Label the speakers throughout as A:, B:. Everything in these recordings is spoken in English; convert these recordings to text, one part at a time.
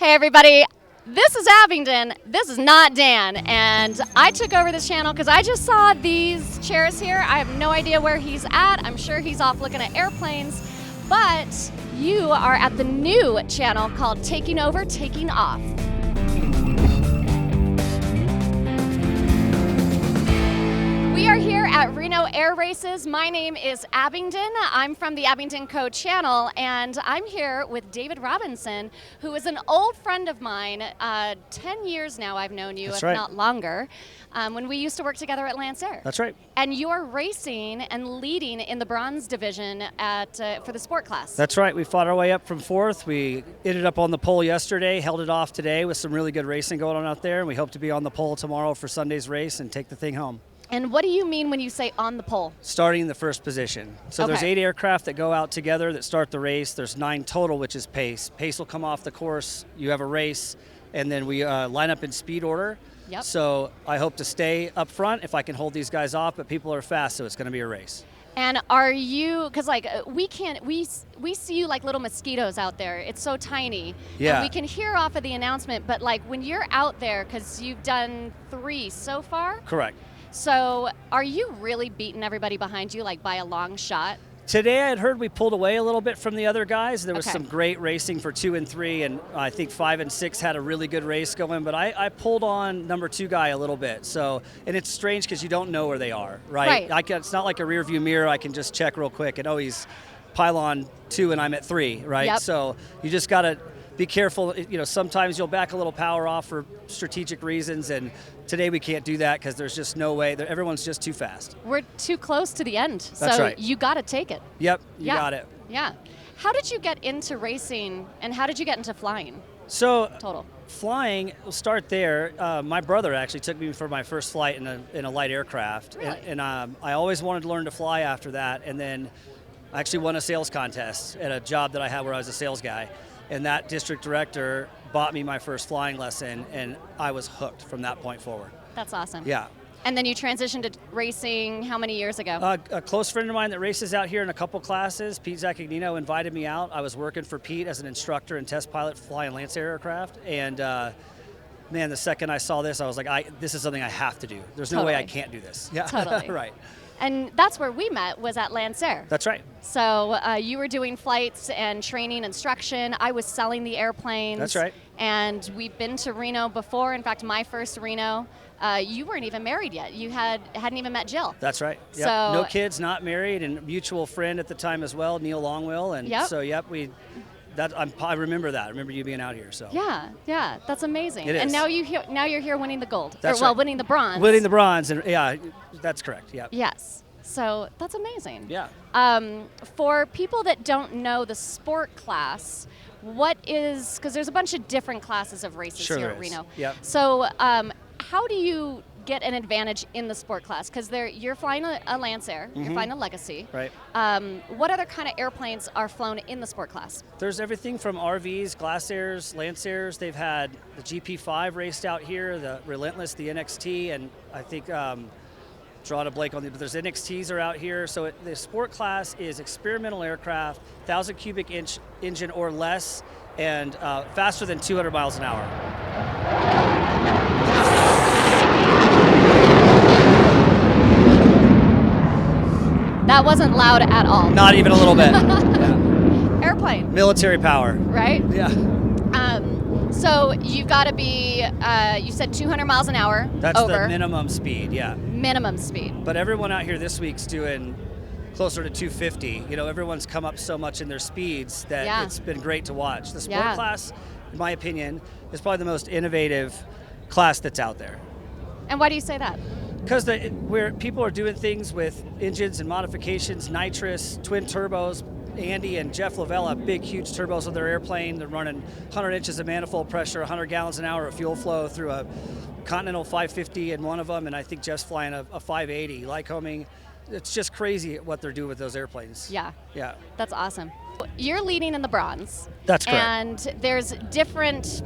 A: Hey everybody, this is Abingdon, this is not Dan, and I took over this channel because I just saw these chairs here. I have no idea where he's at. I'm sure he's off looking at airplanes, but you are at the new channel called Taking Over, Taking Off. We are here at Reno Air Races. My name is Abingdon. I'm from the Abingdon Co channel, and I'm here with David Robinson, who is an old friend of mine. 10 years now I've known you,
B: That's
A: if
B: right.
A: not longer, when we used to work together at Lancer.
B: That's right.
A: And you're racing and leading in the bronze division for the sport class.
B: That's right. We fought our way up from fourth. We ended up on the pole yesterday, held it off today with some really good racing going on out there, and we hope to be on the pole tomorrow for Sunday's race and take the thing home.
A: And what do you mean when you say on the pole?
B: Starting in the first position. So There's 8 aircraft that go out together that start the race. There's 9 total, which is pace. Pace will come off the course. You have a race, and then we line up in speed order.
A: Yep.
B: So I hope to stay up front if I can hold these guys off, but people are fast, so it's going to be a race.
A: And are you, because like we see you like little mosquitoes out there. It's so tiny.
B: Yeah.
A: And we can hear off of the announcement, but like when you're out there, because you've done 3 so far.
B: Correct.
A: So are you really beating everybody behind you like by a long shot?
B: Today I had heard we pulled away a little bit from the other guys. There was
A: Okay.
B: some great racing for 2 and 3, and I think 5 and 6 had a really good race going, but I pulled on number 2 guy a little bit. So, and it's strange because you don't know where they are, right? It's not like a rear view mirror. I can just check real quick and, oh, he's pylon 2 and I'm at 3, right?
A: Yep.
B: So you just got to be careful. You know, sometimes you'll back a little power off for strategic reasons, and today we can't do that because there's just no way. Everyone's just too fast.
A: We're too close to the end.
B: That's
A: so
B: right.
A: You got to take it.
B: Yep, you
A: Yeah.
B: got it.
A: Yeah. How did you get into racing and how did you get into flying?
B: So
A: Total.
B: flying, we'll start there. My brother actually took me for my first flight in a light aircraft.
A: Really?
B: And I always wanted to learn to fly after that. And then I actually won a sales contest at a job that I had where I was a sales guy. And that district director bought me my first flying lesson, and I was hooked from that point forward.
A: That's awesome.
B: Yeah.
A: And then you transitioned to racing how many years ago?
B: A close friend of mine that races out here in a couple classes, Pete Zaccagnino, invited me out. I was working for Pete as an instructor and test pilot flying Lancer aircraft. And man, the second I saw this, I was like, this is something I have to do. There's no way I can't do this. Yeah.
A: Totally.
B: Right.
A: And that's where we met, was at Lancer.
B: That's right.
A: So you were doing flights and training instruction. I was selling the airplanes.
B: That's right.
A: And we've been to Reno before. In fact, my first Reno, you weren't even married yet. You hadn't even met Jill.
B: That's right. Yep.
A: So,
B: no kids, not married, and mutual friend at the time as well, Neil Longwell. And
A: Yep.
B: so, yep, I remember that. I remember you being out here. So
A: Yeah, that's amazing.
B: It
A: And
B: is.
A: now you're here winning the gold.
B: That's
A: Well,
B: right.
A: winning the bronze.
B: Winning the bronze, and yeah, that's correct. Yeah.
A: Yes. So that's amazing.
B: Yeah.
A: For people that don't know the sport class, because there's a bunch of different classes of races
B: Sure
A: here
B: there
A: at
B: is.
A: Reno.
B: Yep.
A: So how do you get an advantage in the sport class? Because you're flying a Lancer, you're flying a Legacy.
B: Right.
A: What other kind of airplanes are flown in the sport class?
B: There's everything from RVs, Glassairs, Lancers. They've had the GP5 raced out here, the Relentless, the NXT, and I think drawing a blank on it, but there's NXTs are out here. So the sport class is experimental aircraft, 1,000 cubic inch engine or less, and faster than 200 miles an hour.
A: That wasn't loud at all.
B: Not even a little bit. Yeah.
A: Airplane,
B: Military power.
A: right?
B: Yeah.
A: So you've got to be, you said 200 miles an hour
B: That's
A: over.
B: the minimum speed, yeah.
A: Minimum speed.
B: But everyone out here this week's doing closer to 250. You know, everyone's come up so much in their speeds that
A: Yeah.
B: it's been great to watch. The sport
A: Yeah.
B: class, in my opinion, is probably the most innovative class that's out there.
A: And why do you say that?
B: Because where people are doing things with engines and modifications, nitrous, twin turbos. Andy and Jeff Lavelle have big, huge turbos on their airplane. They're running 100 inches of manifold pressure, 100 gallons an hour of fuel flow through a Continental 550 in one of them, and I think Jeff's flying a 580. Lycoming. It's just crazy what they're doing with those airplanes.
A: Yeah,
B: Yeah.
A: that's awesome. You're leading in the bronze.
B: That's correct.
A: And there's different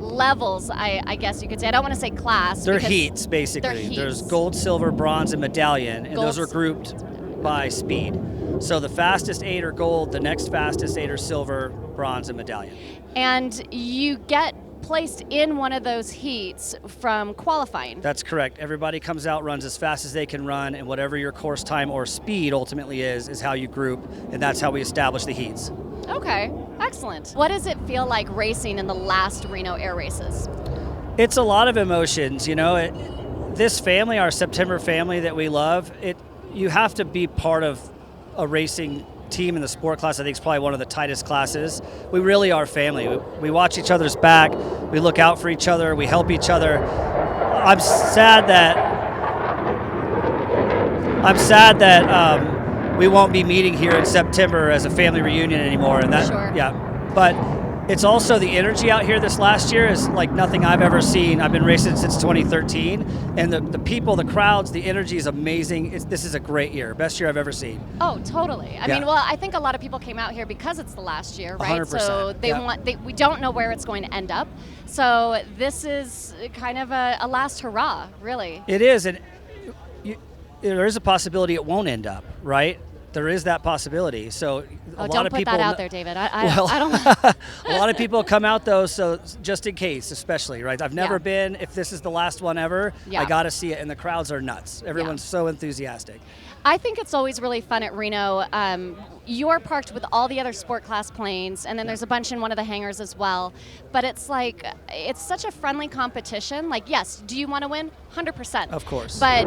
A: levels, I guess you could say. I don't want to say class.
B: They're
A: because
B: heats, basically.
A: they're heats.
B: There's gold, silver, bronze, and medallion, and those are
A: Gold.
B: grouped by speed. So the fastest 8 are gold, the next fastest 8 are silver, bronze, and medallion.
A: and you get placed in one of those heats from qualifying.
B: That's correct. Everybody comes out, runs as fast as they can run, and whatever your course time or speed ultimately is how you group, and that's how we establish the heats.
A: Okay, excellent. What does it feel like racing in the last Reno Air Races?
B: It's a lot of emotions, you know. This family, our September family that we love, you have to be part of a racing team in the sport class. I think it's probably one of the tightest classes. We really are family. We watch each other's back. We look out for each other. We help each other. I'm sad that we won't be meeting here in September as a family reunion anymore. And that,
A: Sure.
B: Yeah, but it's also the energy out here this last year is like nothing I've ever seen. I've been racing since 2013, and the people, the crowds, the energy is amazing. This is a great year, best year I've ever seen.
A: Oh, totally. I mean, well, I think a lot of people came out here because it's the last year, right?
B: 100%.
A: So we don't know where it's going to end up. So this is kind of a last hurrah, really.
B: It is, and there is a possibility it won't end up, right? There is that possibility. So a lot of people.
A: Don't put that out there, David. I don't.
B: A lot of people come out though, so just in case, especially, right? I've never been. If this is the last one ever, I got to see it, and the crowds are nuts. Everyone's so enthusiastic.
A: I think it's always really fun at Reno. You're parked with all the other sport class planes, and then there's a bunch in one of the hangars as well. But it's like, it's such a friendly competition. Like, yes, do you want to win? 100%.
B: Of course.
A: But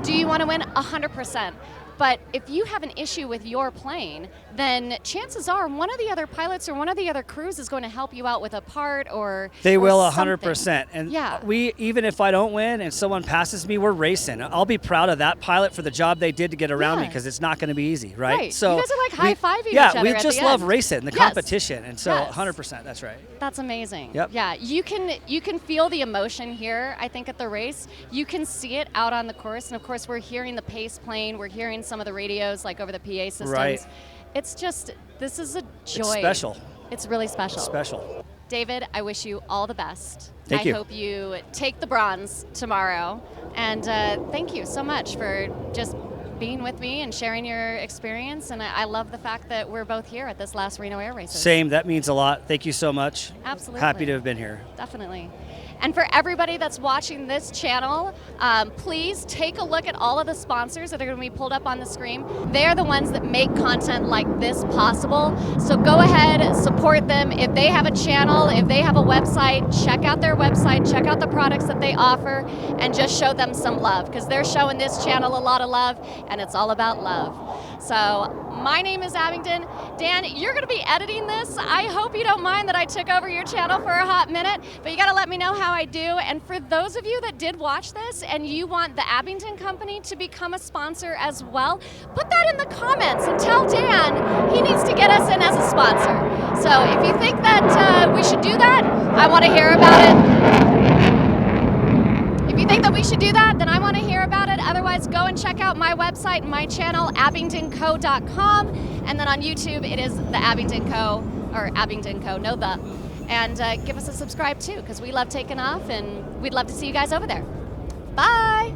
A: do you want to win? 100%. But if you have an issue with your plane, then chances are one of the other pilots or one of the other crews is going to help you out with a part or
B: they will
A: 100%.
B: And we, even if I don't win and someone passes me, we're racing. I'll be proud of that pilot for the job they did to get around me, because it's not going to be easy, right?
A: So you guys are like high-fiving each other.
B: Yeah, we just love racing, the
A: Yes.
B: competition, and so 100%, that's right.
A: That's amazing.
B: Yep.
A: Yeah, you can feel the emotion here, I think, at the race. You can see it out on the course, and of course we're hearing the pace plane, we're hearing some of the radios like over the PA systems.
B: Right.
A: It's just, this is a joy.
B: It's special.
A: It's really special.
B: It's special.
A: David, I wish you all the best.
B: Thank you.
A: I hope you take the bronze tomorrow. And thank you so much for just being with me and sharing your experience. And I love the fact that we're both here at this last Reno Air Races.
B: Same, that means a lot. Thank you so much.
A: Absolutely.
B: Happy to have been here.
A: Definitely. And for everybody that's watching this channel, please take a look at all of the sponsors that are going to be pulled up on the screen. They're the ones that make content like this possible. So go ahead, support them. If they have a channel, if they have a website, check out their website, check out the products that they offer, and just show them some love, because they're showing this channel a lot of love, and it's all about love. So my name is Abingdon. Dan, you're going to be editing this. I hope you don't mind that I took over your channel for a hot minute, but you got to let me know how I do. And for those of you that did watch this and you want the Abingdon Company to become a sponsor as well, put that in the comments and tell Dan he needs to get us in as a sponsor. So if you think that we should do that, I want to hear about it. If you think that we should do that, then I want to hear about it. Otherwise, go and check out my website and my channel, abingdonco.com. And then on YouTube, it is the Abingdon Co. or Abingdon Co. No, the. And give us a subscribe too, because we love taking off, and we'd love to see you guys over there. Bye.